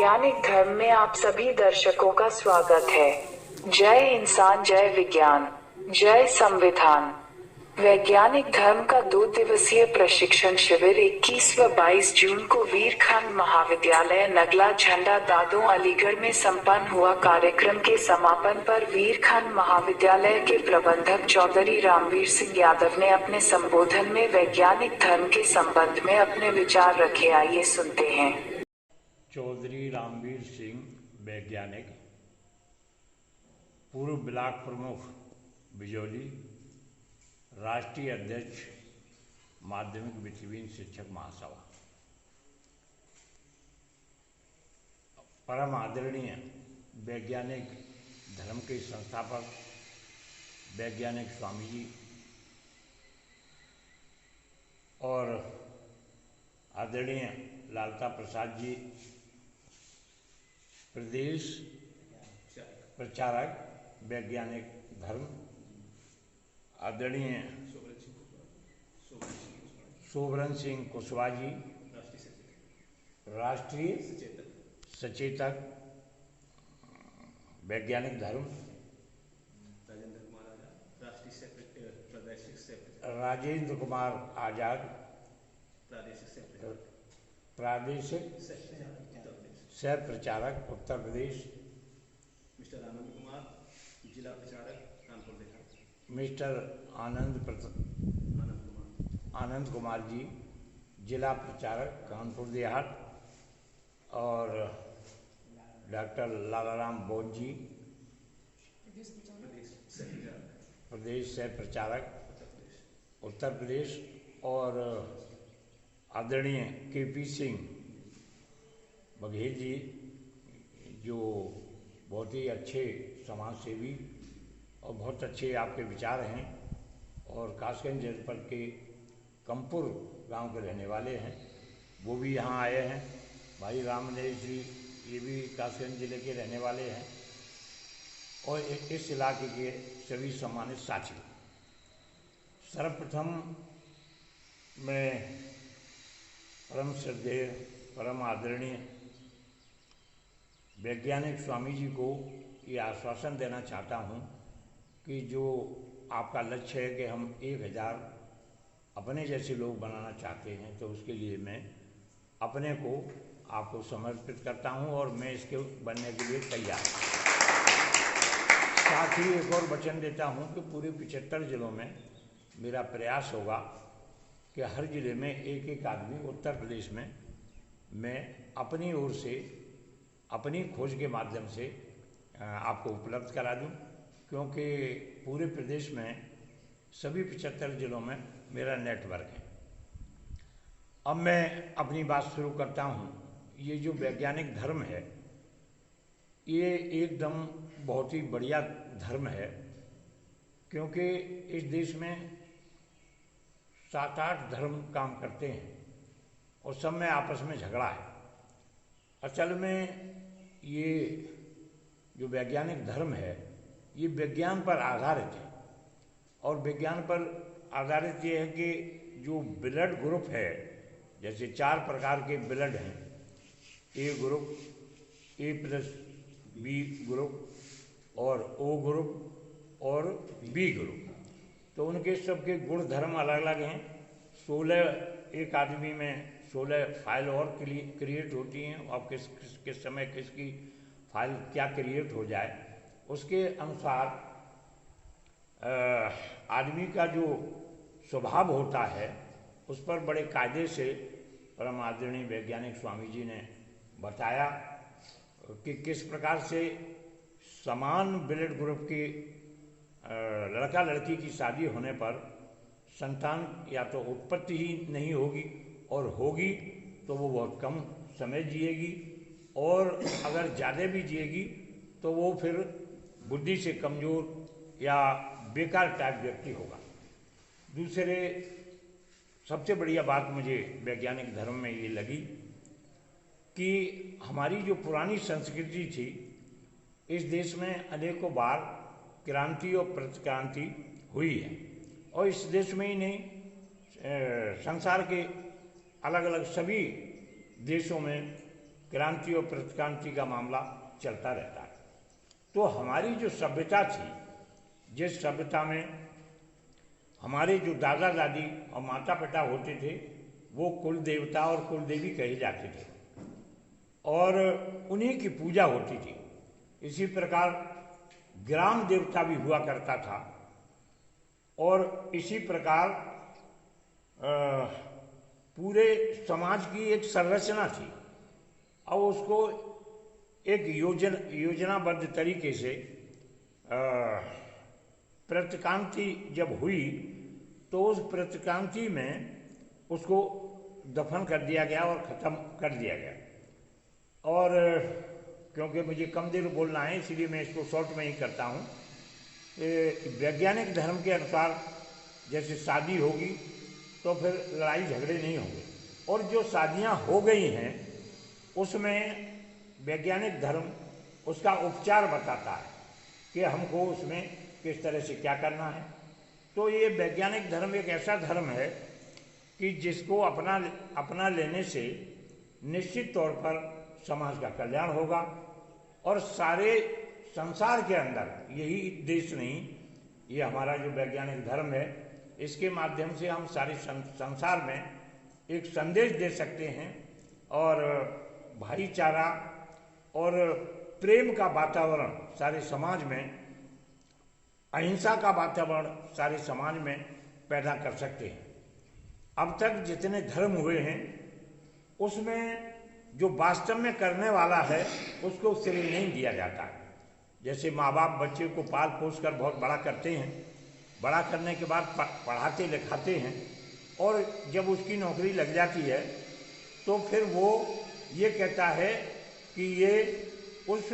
वैज्ञानिक धर्म में आप सभी दर्शकों का स्वागत है। जय इंसान, जय विज्ञान, जय संविधान। वैज्ञानिक धर्म का 2 दिवसीय प्रशिक्षण शिविर 21 व 22 जून को वीर खान महाविद्यालय नगला झंडा दादों अलीगढ़ में संपन्न हुआ। कार्यक्रम के समापन पर वीर खान महाविद्यालय के प्रबंधक चौधरी रामवीर सिंह यादव ने अपने संबोधन में वैज्ञानिक धर्म के संबंध में अपने विचार रखे। आइए सुनते हैं। चौधरी रामवीर सिंह, वैज्ञानिक, पूर्व ब्लॉक प्रमुख बिजौली, राष्ट्रीय अध्यक्ष माध्यमिक वित्तहीन शिक्षक महासभा। परम आदरणीय वैज्ञानिक धर्म के संस्थापक वैज्ञानिक स्वामी जी और आदरणीय लालता प्रसाद जी, प्रदेश प्रचारक वैज्ञानिक धर्म, आदरणीय सोबरन सिंह कुशवाहा जी, राष्ट्रीय सचेतक वैज्ञानिक धर्म, राजेंद्र कुमार आजाद, प्रादेशिक सह प्रचारक उत्तर प्रदेश, मिस्टर आनंद कुमार, जिला प्रचारक कानपुर देहात, मिस्टर आनंद कुमार जी, जिला प्रचारक कानपुर देहात, और डॉक्टर लालाराम बोध जी, प्रदेश सह प्रचारक उत्तर प्रदेश, और आदरणीय केपी सिंह बघेल जी, जो बहुत ही अच्छे समाज सेवी और बहुत अच्छे आपके विचार हैं, और कासगंज जनपद के कमपुर गांव के रहने वाले हैं, वो भी यहाँ आए हैं। भाई रामनेश जी, ये भी कासगंज जिले के रहने वाले हैं, और इस इलाके के सभी सम्मानित साथी। सर्वप्रथम मैं परम श्रद्धेय, परम आदरणीय वैज्ञानिक स्वामी जी को ये आश्वासन देना चाहता हूँ कि जो आपका लक्ष्य है कि हम 1000 अपने जैसे लोग बनाना चाहते हैं, तो उसके लिए मैं अपने को आपको समर्पित करता हूँ और मैं इसके बनने के लिए तैयार हूँ। साथ ही एक और वचन देता हूँ कि पूरे 75 जिलों में मेरा प्रयास होगा कि हर जिले में एक आदमी उत्तर प्रदेश में मैं अपनी ओर से अपनी खोज के माध्यम से आपको उपलब्ध करा दूं, क्योंकि पूरे प्रदेश में सभी 75 जिलों में मेरा नेटवर्क है। अब मैं अपनी बात शुरू करता हूं। ये जो वैज्ञानिक धर्म है, ये एकदम बहुत ही बढ़िया धर्म है, क्योंकि इस देश में 7-8 धर्म काम करते हैं और सब में आपस में झगड़ा है। असल में ये जो वैज्ञानिक धर्म है, ये विज्ञान पर आधारित है, और विज्ञान पर आधारित ये है कि जो ब्लड ग्रुप है, जैसे 4 प्रकार के ब्लड हैं, ए ग्रुप, A+B ग्रुप, और O ग्रुप और B ग्रुप, तो उनके सबके गुण धर्म अलग अलग हैं। 16 एक आदमी में 16 फाइल और क्रिएट होती हैं, और किस समय किसकी फाइल क्या क्रिएट हो जाए, उसके अनुसार आदमी का जो स्वभाव होता है उस पर बड़े कायदे से परम आदरणीय वैज्ञानिक स्वामी जी ने बताया कि किस प्रकार से समान ब्लड ग्रुप की लड़का लड़की की शादी होने पर संतान या तो उत्पत्ति ही नहीं होगी, और होगी तो वो बहुत कम समय जिएगी, और अगर ज़्यादा भी जिएगी तो वो फिर बुद्धि से कमज़ोर या बेकार टाइप व्यक्ति होगा। दूसरे सबसे बढ़िया बात मुझे वैज्ञानिक धर्म में ये लगी कि हमारी जो पुरानी संस्कृति थी, इस देश में अनेकों बार क्रांति और प्रतिक्रांति हुई है, और इस देश में ही नहीं, संसार के अलग अलग सभी देशों में क्रांति और प्रतिक्रांति का मामला चलता रहता है। तो हमारी जो सभ्यता थी, जिस सभ्यता में हमारे जो दादा दादी और माता पिता होते थे वो कुल देवता और कुल देवी कहे जाते थे और उन्हीं की पूजा होती थी। इसी प्रकार ग्राम देवता भी हुआ करता था और इसी प्रकार पूरे समाज की एक संरचना थी और उसको एक योजनाबद्ध तरीके से प्रतिक्रांति जब हुई तो उस प्रतिक्रांति में उसको दफन कर दिया गया और ख़त्म कर दिया गया। और क्योंकि मुझे कम देर बोलना है इसलिए मैं इसको शॉर्ट में ही करता हूँ। वैज्ञानिक धर्म के अनुसार जैसे शादी होगी तो फिर लड़ाई झगड़े नहीं होंगे, और जो शादियाँ हो गई हैं उसमें वैज्ञानिक धर्म उसका उपचार बताता है कि हमको उसमें किस तरह से क्या करना है। तो ये वैज्ञानिक धर्म एक ऐसा धर्म है कि जिसको अपना लेने से निश्चित तौर पर समाज का कल्याण होगा और सारे संसार के अंदर, यही देश नहीं, ये हमारा जो वैज्ञानिक धर्म है इसके माध्यम से हम सारे संसार में एक संदेश दे सकते हैं और भाईचारा और प्रेम का वातावरण सारे समाज में, अहिंसा का वातावरण सारे समाज में पैदा कर सकते हैं। अब तक जितने धर्म हुए हैं उसमें जो वास्तव में करने वाला है उसको श्रेय नहीं दिया जाता है। जैसे माँ बाप बच्चे को पाल पोस कर बहुत बड़ा करते हैं, बड़ा करने के बाद पढ़ाते लिखाते हैं और जब उसकी नौकरी लग जाती है तो फिर वो ये कहता है कि ये उस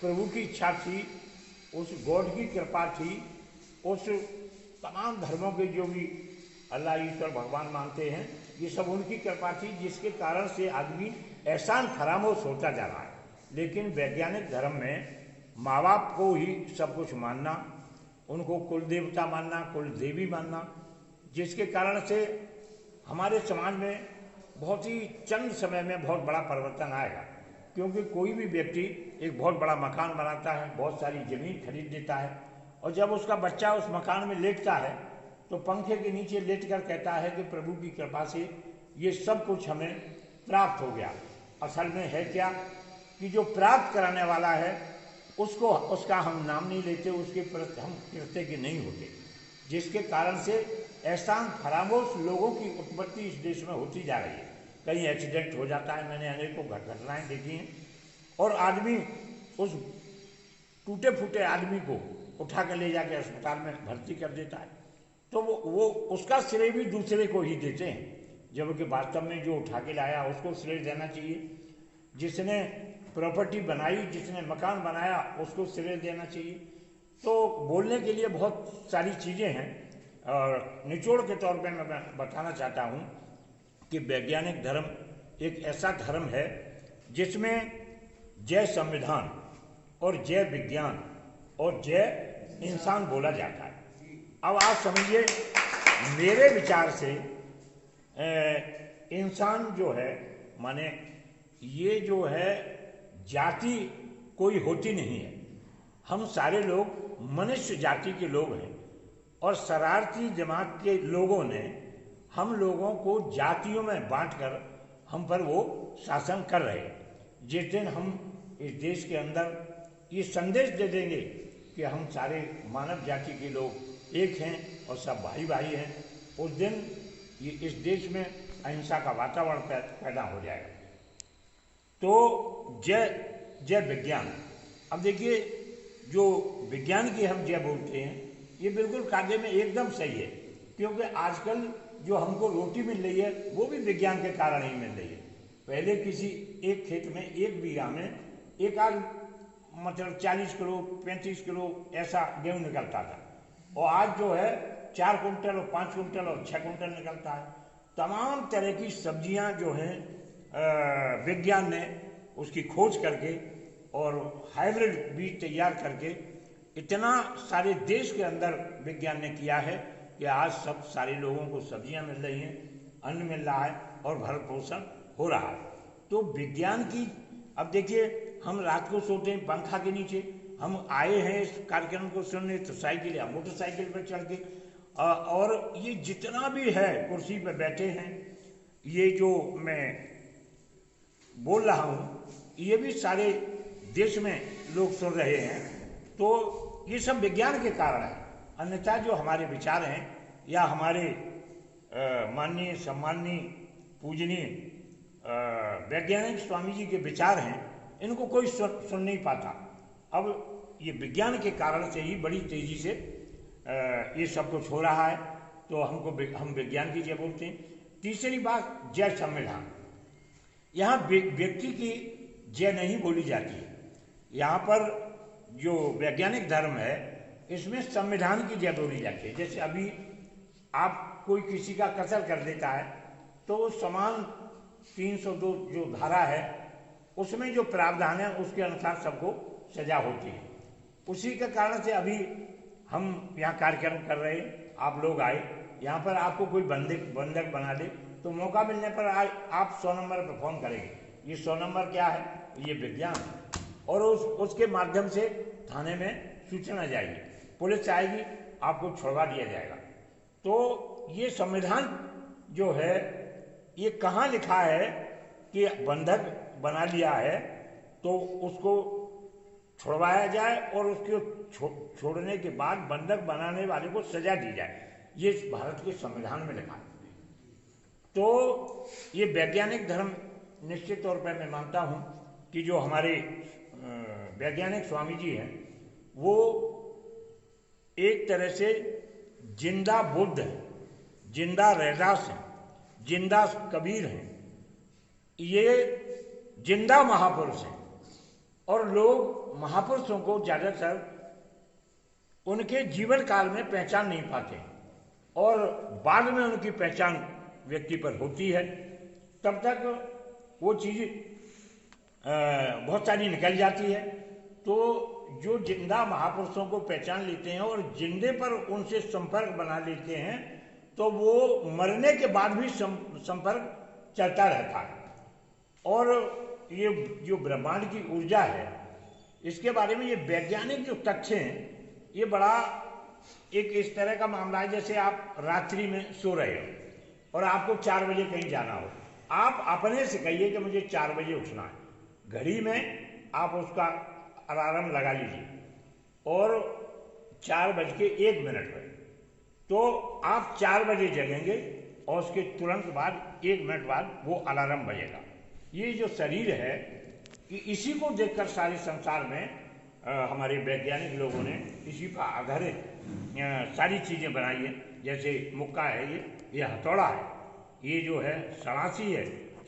प्रभु की इच्छा थी, उस गॉड की कृपा थी, उस तमाम धर्मों के जो भी अल्लाह ईश्वर भगवान मानते हैं ये सब उनकी कृपा थी जिसके कारण से आदमी एहसान फरामोश होता जा रहा है। लेकिन वैज्ञानिक धर्म में माँ बाप को ही सब कुछ मानना, उनको कुल देवता मानना, कुल देवी मानना, जिसके कारण से हमारे समाज में बहुत ही चंद समय में बहुत बड़ा परिवर्तन आएगा। क्योंकि कोई भी व्यक्ति एक बहुत बड़ा मकान बनाता है, बहुत सारी ज़मीन खरीद लेता है और जब उसका बच्चा उस मकान में लेटता है तो पंखे के नीचे लेट कर कहता है कि प्रभु की कृपा से ये सब कुछ हमें प्राप्त हो गया। असल में है क्या कि जो प्राप्त कराने वाला है उसका हम नाम नहीं लेते, उसके प्रति हम कृतज्ञ नहीं होते, जिसके कारण से एहसान फरामोश लोगों की उत्पत्ति इस देश में होती जा रही है। कहीं एक्सीडेंट हो जाता है, मैंने अनेकों घटनाएं देखी हैं, और आदमी उस टूटे फूटे आदमी को उठा कर ले जाके अस्पताल में भर्ती कर देता है तो वो उसका श्रेय भी दूसरे को ही देते हैं, जबकि वास्तव में जो उठा के लाया उसको श्रेय देना चाहिए। जिसने प्रॉपर्टी बनाई, जिसने मकान बनाया उसको श्रेय देना चाहिए। तो बोलने के लिए बहुत सारी चीज़ें हैं और निचोड़ के तौर पे मैं बताना चाहता हूँ कि वैज्ञानिक धर्म एक ऐसा धर्म है जिसमें जय संविधान और जय विज्ञान और जय इंसान बोला जाता है। अब आप समझिए, मेरे विचार से इंसान जो है, माने ये जो है जाति कोई होती नहीं है, हम सारे लोग मनुष्य जाति के लोग हैं और शरारती जमात के लोगों ने हम लोगों को जातियों में बांटकर हम पर वो शासन कर रहे हैं। जिस दिन हम इस देश के अंदर ये संदेश दे देंगे कि हम सारे मानव जाति के लोग एक हैं और सब भाई भाई हैं, उस दिन ये इस देश में अहिंसा का वातावरण पैदा हो जाएगा। तो जय विज्ञान। अब देखिए, जो विज्ञान की हम जय बोलते हैं ये बिल्कुल कायदे में एकदम सही है, क्योंकि आजकल जो हमको रोटी मिल रही है वो भी विज्ञान के कारण ही मिल रही है। पहले किसी एक खेत में एक बीघा में एक आध मतलब 40 किलो 35 किलो ऐसा गेहूँ निकलता था, और आज जो है 4 कुंटल और 5 कुंटल और 6 कुंटल निकलता है। तमाम तरह की सब्जियां जो हैं विज्ञान ने उसकी खोज करके और हाइब्रिड बीज तैयार करके इतना सारे देश के अंदर विज्ञान ने किया है कि आज सब सारे लोगों को सब्जियां मिल रही हैं, अन्न मिल रहा है और भरण पोषण हो रहा है। तो विज्ञान की अब देखिए, हम रात को सोते हैं पंखा के नीचे, हम आए हैं इस कार्यक्रम को सुनने तो साइकिल या मोटरसाइकिल पर चढ़ के, और ये जितना भी है कुर्सी पर बैठे हैं, ये जो मैं बोल रहा हूँ ये भी सारे देश में लोग सुन रहे हैं। तो ये सब विज्ञान के कारण है, अन्यथा जो हमारे विचार हैं या हमारे माननीय सम्माननीय पूजनीय वैज्ञानिक स्वामी जी के विचार हैं, इनको कोई सुन नहीं पाता। अब ये विज्ञान के कारण से ही बड़ी तेजी से ये सब कुछ हो रहा है, तो हम विज्ञान की जय बोलते हैं। तीसरी बात, जय संविधान। यहाँ व्यक्ति की जय नहीं बोली जाती है, यहाँ पर जो वैज्ञानिक धर्म है इसमें संविधान की जय बोली जाती है। जैसे अभी आप कोई किसी का कत्ल कर देता है तो समान 302 जो धारा है उसमें जो प्रावधान है उसके अनुसार सबको सजा होती है। उसी के कारण से अभी हम यहाँ कार्यक्रम कर रहे हैं, आप लोग आए, यहाँ पर आपको कोई बंधक बना दे तो मौका मिलने पर आप 100 नंबर पर फोन करेंगे। ये 100 नंबर क्या है? ये विज्ञान, और उसके माध्यम से थाने में सूचना जाएगी, पुलिस आएगी, आपको छुड़वा दिया जाएगा। तो ये संविधान जो है ये कहाँ लिखा है कि बंधक बना लिया है तो उसको छुड़वाया जाए और उसको छोड़ने के बाद बंधक बनाने वाले को सजा दी जाए, ये भारत के संविधान में लिखा है। तो ये वैज्ञानिक धर्म निश्चित तौर पर मैं मानता हूँ कि जो हमारे वैज्ञानिक स्वामी जी हैं वो एक तरह से जिंदा बुद्ध है, जिंदा रैदास है, जिंदा कबीर हैं, ये जिंदा महापुरुष हैं। और लोग महापुरुषों को ज़्यादातर उनके जीवन काल में पहचान नहीं पाते और बाद में उनकी पहचान व्यक्ति पर होती है। तब तक वो चीज़ बहुत सारी निकल जाती है। तो जो जिंदा महापुरुषों को पहचान लेते हैं और जिंदे पर उनसे संपर्क बना लेते हैं तो वो मरने के बाद भी संपर्क चलता रहता है। और ये जो ब्रह्मांड की ऊर्जा है इसके बारे में ये वैज्ञानिक जो तथ्य हैं ये बड़ा एक इस तरह का मामला है जैसे आप रात्रि में सो रहे हो और आपको 4 बजे कहीं जाना हो, आप अपने से कहिए कि मुझे 4 बजे उठना है, घड़ी में आप उसका अलार्म लगा लीजिए और 4:01 पर तो आप 4 बजे जगेंगे और उसके तुरंत बाद 1 मिनट बाद वो अलार्म बजेगा। ये जो शरीर है कि इसी को देखकर सारे संसार में हमारे वैज्ञानिक लोगों ने इसी पर आधारित सारी चीज़ें बनाई है। जैसे मुक्का है, ये हथौड़ा है, ये जो है सड़ासी है,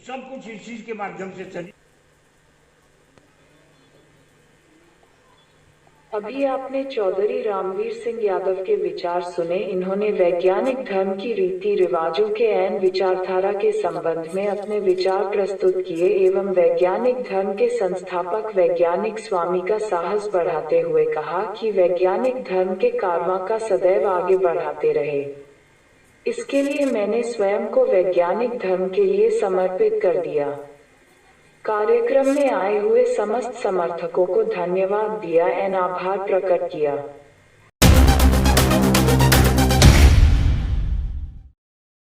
सब कुछ इस चीज़ के माध्यम से शरीर। अभी आपने चौधरी रामवीर सिंह यादव के विचार सुने। इन्होंने वैज्ञानिक धर्म की रीति रिवाजों के एवं विचारधारा के संबंध में अपने विचार प्रस्तुत किए एवं वैज्ञानिक धर्म के संस्थापक वैज्ञानिक स्वामी का साहस बढ़ाते हुए कहा कि वैज्ञानिक धर्म के कारवां का सदैव आगे बढ़ाते रहे। इसके लिए मैंने स्वयं को वैज्ञानिक धर्म के लिए समर्पित कर दिया। कार्यक्रम में आए हुए समस्त समर्थकों को धन्यवाद दिया एवं आभार प्रकट किया।